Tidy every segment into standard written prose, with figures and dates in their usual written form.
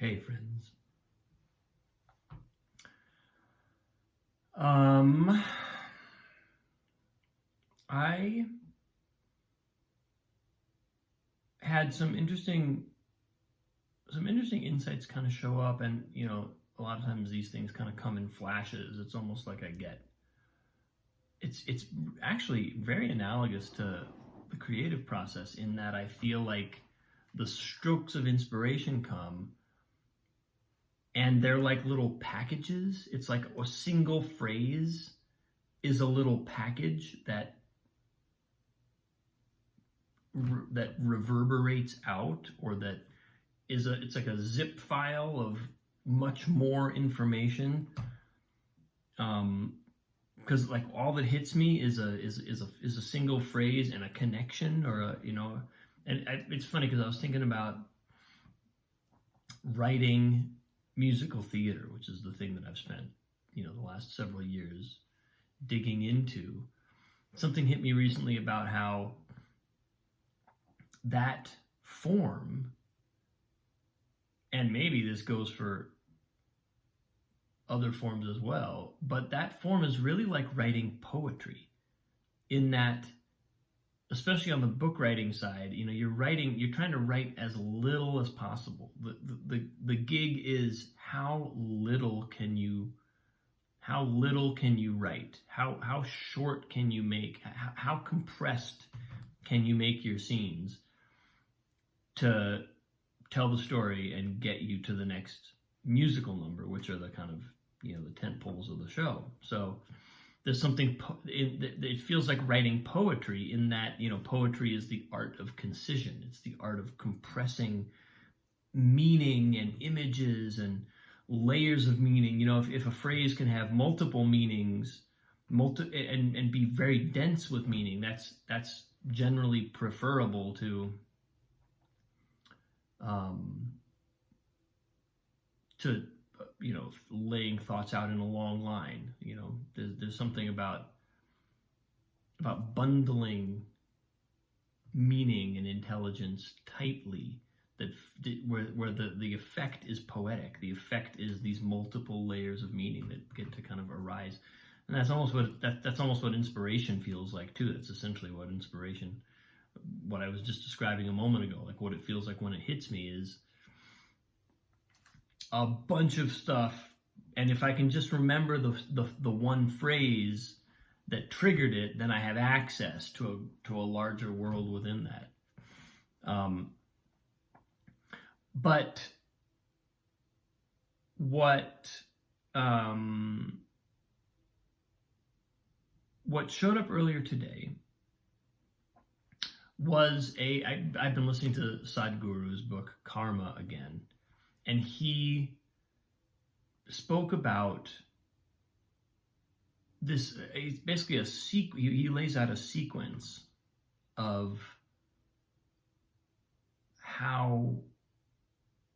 Hey friends. I had some interesting insights kind of show up, and a lot of times these things kind of come in flashes. It's almost like it's actually very analogous to the creative process in that I feel like the strokes of inspiration come and they're like little packages. It's like a single phrase is a little package that reverberates out, or that it's like a zip file of much more information, because like all that hits me is a single phrase and a connection, or it's funny because I was thinking about writing musical theater, which is the thing that I've spent the last several years digging into. Something hit me recently about how that form, and maybe this goes for other forms as well, but that form is really like writing poetry, in that, especially on the book writing side, you're trying to write as little as possible. The gig is how little can you write, how short can you make, how compressed can you make your scenes to tell the story and get you to the next musical number, which are the kind of the tent poles of the show. So there's something it feels like writing poetry, in that poetry is the art of concision. It's the art of compressing meaning and images and layers of meaning. If a phrase can have multiple meanings, and be very dense with meaning, that's generally preferable to laying thoughts out in a long line. There's something about bundling meaning and intelligence tightly, where the effect is poetic. The effect is these multiple layers of meaning that get to kind of arise, and that's almost what inspiration feels like too. That's essentially what I was just describing a moment ago. Like, what it feels like when it hits me is a bunch of stuff, and if I can just remember the one phrase that triggered it, then I have access to a larger world within that. But what showed up earlier today was I've been listening to Sadhguru's book Karma again, and he spoke about this. It's basically he lays out a sequence of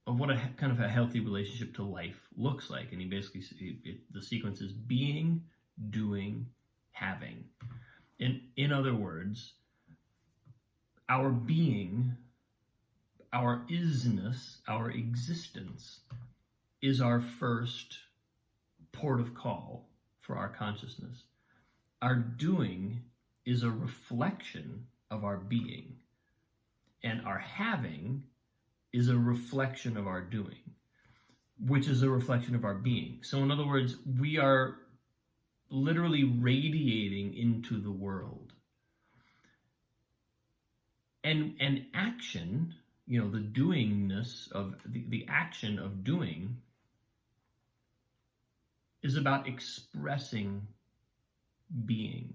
what a kind of a healthy relationship to life looks like, and the sequence is being, doing, having. In other words, our being, our isness, our existence is our first port of call for our consciousness. Our doing is a reflection of our being, and our having is a reflection of our doing, which is a reflection of our being. So in other words, we are literally radiating into the world. And action, the doingness of the action of doing, is about expressing being.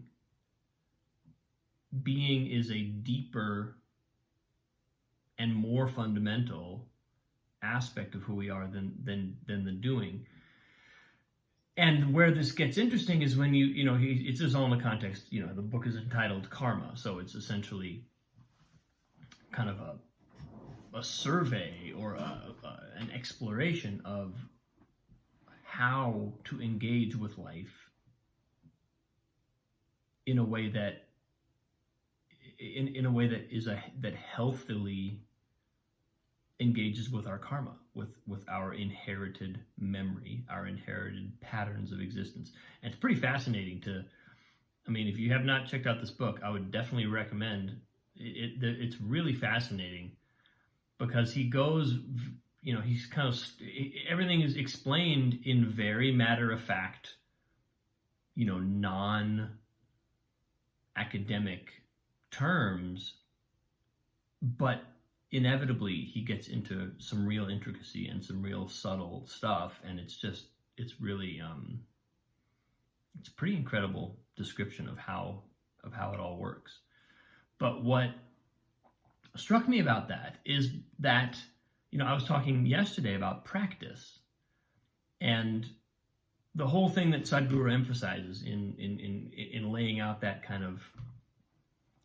Being is a deeper and more fundamental aspect of who we are than the doing. And where this gets interesting is when it's just all in the context. The book is entitled Karma, so it's essentially kind of a survey or an exploration of how to engage with life in a way that that healthily engages with our karma, with our inherited memory, our inherited patterns of existence. And it's pretty fascinating if you have not checked out this book, I would definitely recommend it. It's really fascinating because he goes, he's kind of, everything is explained in very matter-of-fact, non-academic terms, but inevitably he gets into some real intricacy and some real subtle stuff, and it's really it's a pretty incredible description of how it all works. But what struck me about that is that I was talking yesterday about practice, and the whole thing that Sadhguru emphasizes in laying out that kind of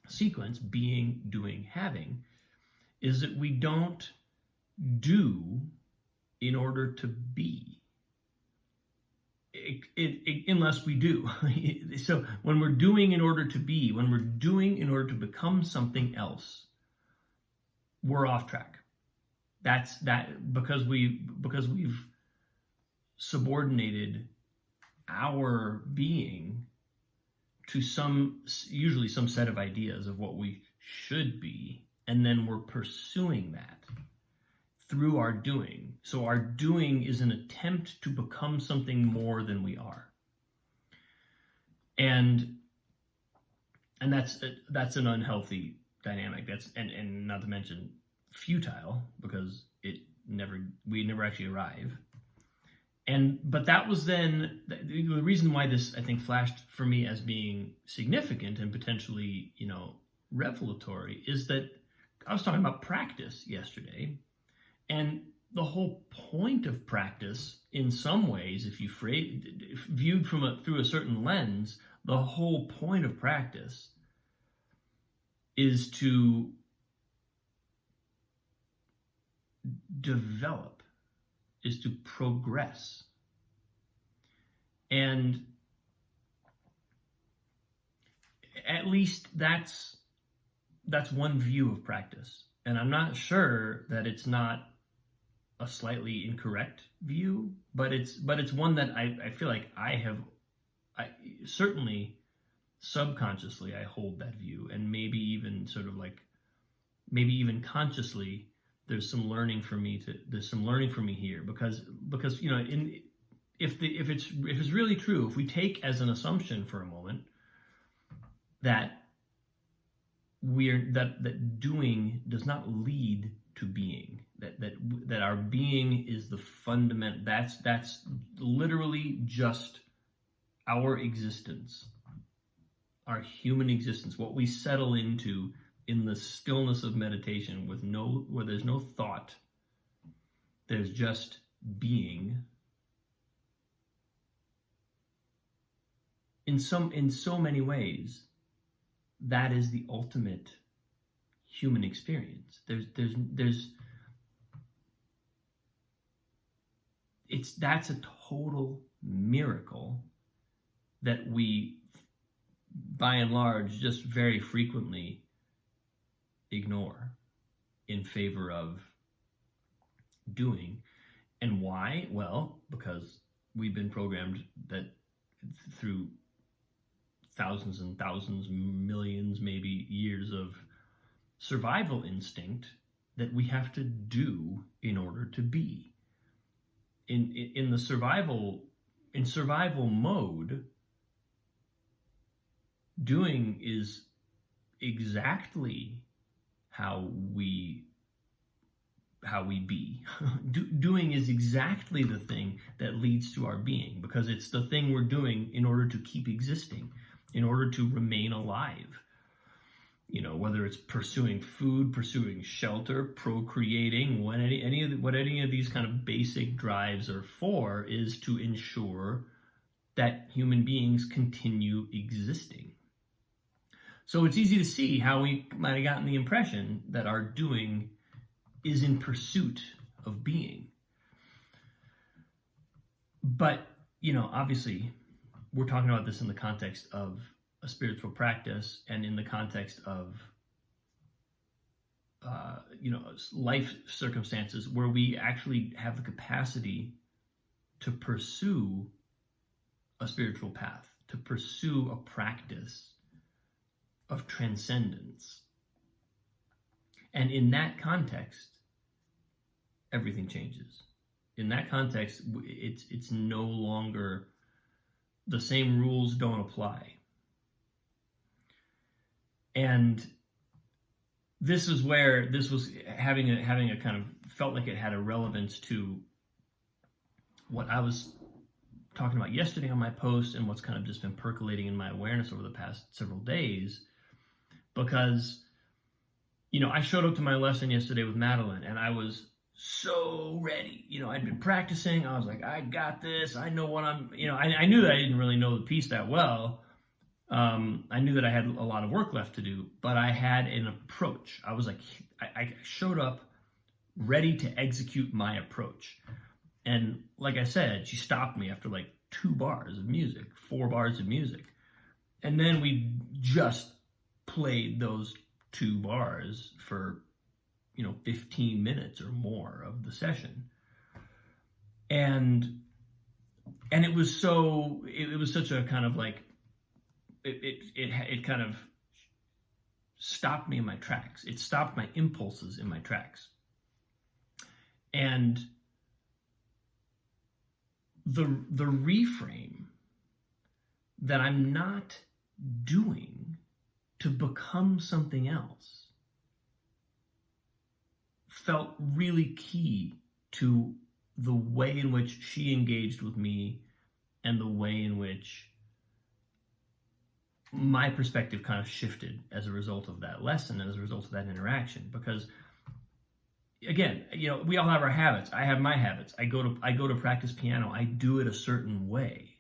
sequence, being, doing, having, is that we don't do in order to be, unless we do. So when we're doing in order to be, when we're doing in order to become something else, we're off track. That's because we've subordinated our being to usually some set of ideas of what we should be, and then we're pursuing that through our doing. So our doing is an attempt to become something more than we are. And that's an unhealthy dynamic. And not to mention futile, because we never actually arrive. But that was then the reason why this, I think, flashed for me as being significant and potentially, revelatory, is that I was talking about practice yesterday, and the whole point of practice, in some ways, if viewed through a certain lens, the whole point of practice is to develop, is to progress. And at least that's one view of practice. And I'm not sure that it's not a slightly incorrect view, but it's one that I feel like I certainly subconsciously I hold that view, and maybe even consciously there's some learning for me here, because if it's really true, if we take as an assumption for a moment that that doing does not lead to being, that our being is the fundamental, that's literally just our existence, our human existence, what we settle into in the stillness of meditation, where there's no thought, there's just being. In so many ways, that is the ultimate human experience. That's a total miracle that we, by and large, just very frequently ignore in favor of doing. And why? Well, because we've been programmed that through thousands and thousands, millions, maybe years of survival instinct, that we have to do in order to be. In survival mode, doing is exactly how we be. Doing is exactly the thing that leads to our being, because it's the thing we're doing in order to keep existing, in order to remain alive. Whether it's pursuing food, pursuing shelter, procreating, what any of these kind of basic drives are for, is to ensure that human beings continue existing. So it's easy to see how we might have gotten the impression that our doing is in pursuit of being. But, obviously, we're talking about this in the context of a spiritual practice, and in the context of life circumstances where we actually have the capacity to pursue a spiritual path, to pursue a practice of transcendence. And in that context, everything changes. In that context, it's no longer, the same rules don't apply. And this is where this was having a kind of, felt like it had a relevance to what I was talking about yesterday on my post and what's kind of just been percolating in my awareness over the past several days. Because, I showed up to my lesson yesterday with Madeline and I was so ready. I'd been practicing. I was like, I got this. I know what I'm, I knew that I didn't really know the piece that well. I knew that I had a lot of work left to do, but I had an approach. I was like, I showed up ready to execute my approach. And like I said, she stopped me after like 4 bars of music. And then we just played those 2 bars for 15 minutes or more of the session. And it was such a kind of like, it kind of stopped me in my tracks. It stopped my impulses in my tracks. And the reframe that I'm not doing to become something else felt really key to the way in which she engaged with me and the way in which my perspective kind of shifted as a result of that lesson and as a result of that interaction. Because again, we all have our habits. I have my habits. I go to practice piano. I do it a certain way.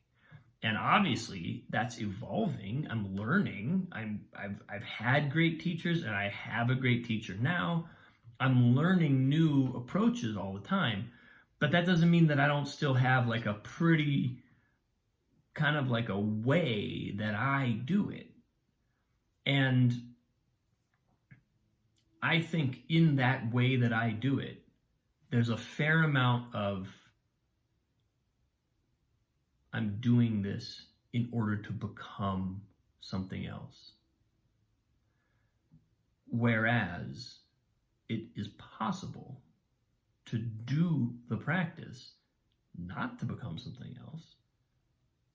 And obviously that's evolving. I'm learning. I've had great teachers and I have a great teacher now. I'm learning new approaches all the time, but that doesn't mean that I don't still have like a pretty kind of like a way that I do it. And I think in that way that I do it, there's a fair amount of I'm doing this in order to become something else. Whereas it is possible to do the practice not to become something else,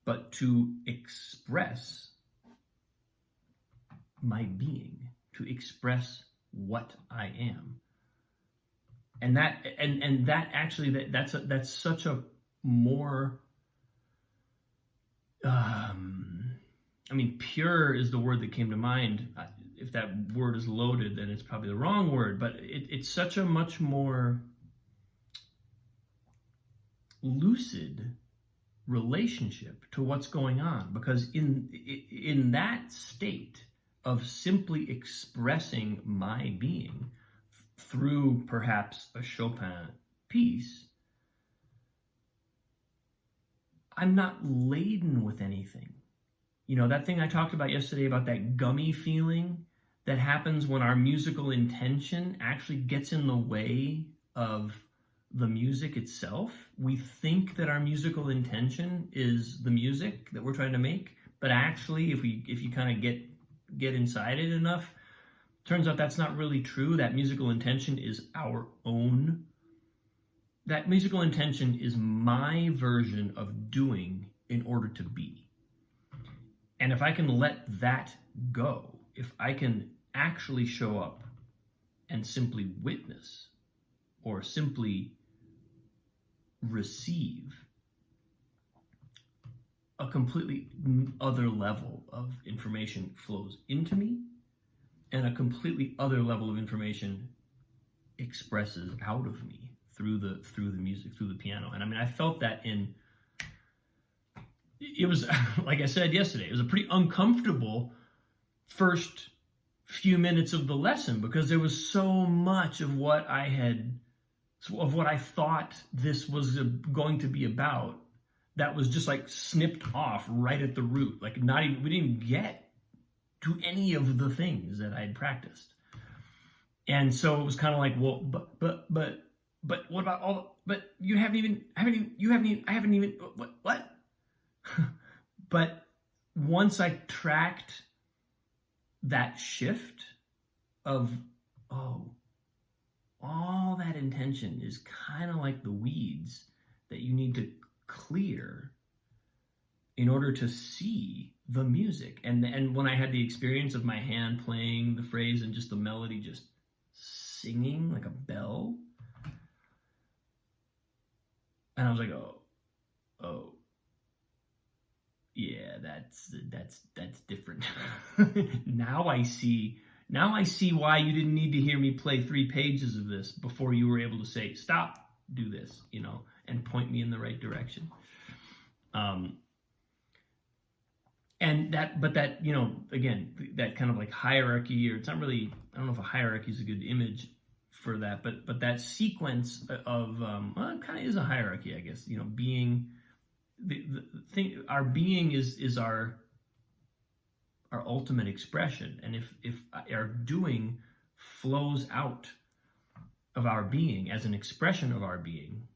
but to express my being, to express what I am. And that actually, that's such a more, pure is the word that came to mind. If that word is loaded, then it's probably the wrong word, but it's such a much more lucid relationship to what's going on, because in that state of simply expressing my being through perhaps a Chopin piece, I'm not laden with anything. That thing I talked about yesterday about that gummy feeling that happens when our musical intention actually gets in the way of the music itself. We think that our musical intention is the music that we're trying to make, but actually if you kind of get inside it enough, turns out that's not really true. That musical intention is our own. That musical intention is my version of doing in order to be. And if I can let that go, if I can actually show up and simply witness or simply receive, a completely other level of information flows into me, and a completely other level of information expresses out of me through the music, through the piano. And I felt that it was, like I said yesterday, it was a pretty uncomfortable first few minutes of the lesson, because there was so much of what I thought this was going to be about that was just like snipped off right at the root. Like we didn't get to any of the things that I'd practiced. And so it was kind of like, well, but what about all? But you haven't even, I haven't even, what? But once I tracked that shift of, oh, all that intention is kind of like the weeds that you need to clear in order to see the music. And when I had the experience of my hand playing the phrase and just the melody just singing like a bell, and I was like, oh, yeah, that's different. Now I see why you didn't need to hear me play 3 pages of this before you were able to say, stop, do this, and point me in the right direction. And that, again, that kind of like hierarchy, or it's not really, I don't know if a hierarchy is a good image for that, but that sequence of, well, it kind of is a hierarchy, I guess, being, the thing, our being is our ultimate expression. And if our doing flows out of our being as an expression of our being,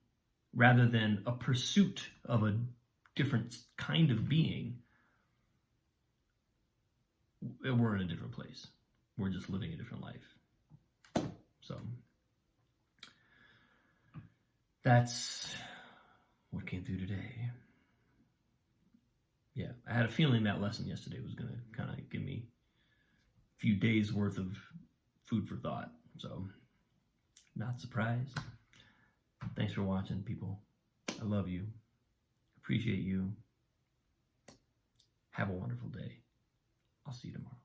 rather than a pursuit of a different kind of being, we're in a different place. We're just living a different life. So that's what came through today. Yeah, I had a feeling that lesson yesterday was going to kind of give me a few days worth of food for thought. So, not surprised. Thanks for watching, people. I love you. Appreciate you. Have a wonderful day. I'll see you tomorrow.